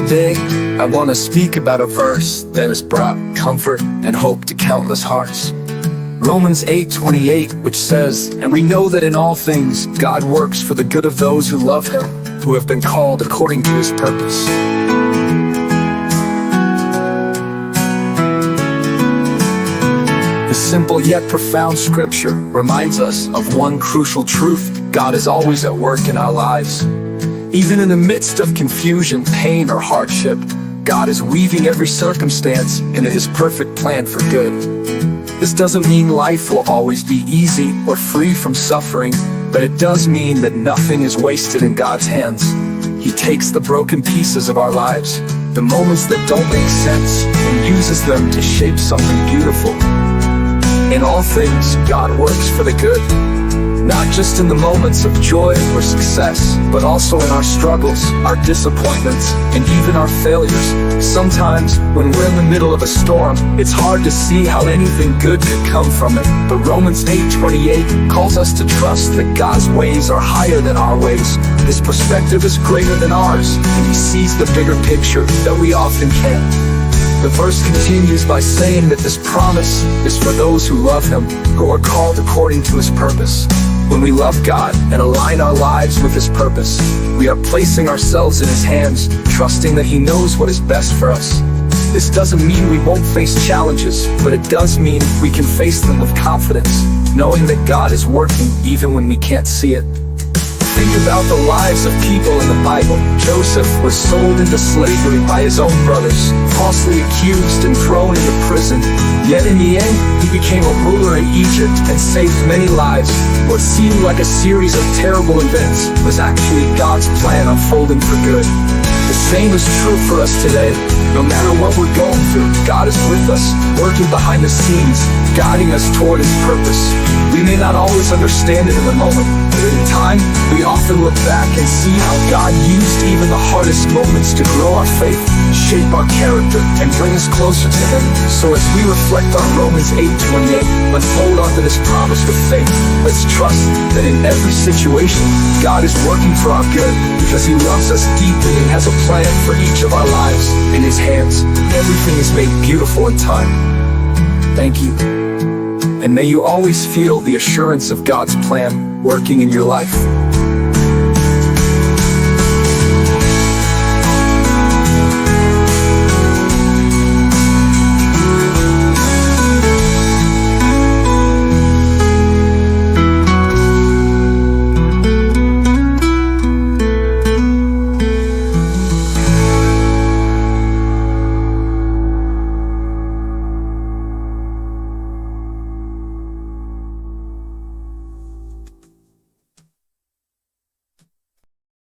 Today, I want to speak about a verse that has brought comfort and hope to countless hearts. Romans 8:28, which says, "And we know that in all things God works for the good of those who love Him, who have been called according to His purpose." The simple yet profound scripture reminds us of one crucial truth: God is always at work in our lives. Even in the midst of confusion, pain, or hardship, God is weaving every circumstance into His perfect plan for good. This doesn't mean life will always be easy or free from suffering, but it does mean that nothing is wasted in God's hands. He takes the broken pieces of our lives, the moments that don't make sense, and uses them to shape something beautiful. In all things, God works for the good. Not just in the moments of joy or success, but also in our struggles, our disappointments, and even our failures. Sometimes, when we're in the middle of a storm, it's hard to see how anything good could come from it. But Romans 8:28 calls us to trust that God's ways are higher than our ways. His perspective is greater than ours, and He sees the bigger picture that we often can't. The verse continues by saying that this promise is for those who love Him, who are called according to His purpose. When we love God and align our lives with His purpose, we are placing ourselves in His hands, trusting that He knows what is best for us. This doesn't mean we won't face challenges, but it does mean we can face them with confidence, knowing that God is working even when we can't see it. Think about the lives of people in the Bible. Joseph was sold into slavery by his own brothers, falsely accused and thrown into prison. Yet in the end, he became a ruler in Egypt and saved many lives. What seemed like a series of terrible events was actually God's plan unfolding for good. The same is true for us today. No matter what we're going through, God is with us, working behind the scenes, guiding us toward His purpose. We may not always understand it in the moment, but in time, we often look back and see how God used even the hardest moments to grow our faith, shape our character, and bring us closer to Him. So as we reflect on Romans 8:28, let's hold on to this promise with faith. Let's trust that in every situation, God is working for our good, because He loves us deeply and has a plan for each of our lives. In His hands, everything is made beautiful in time. Thank you. And may you always feel the assurance of God's plan working in your life.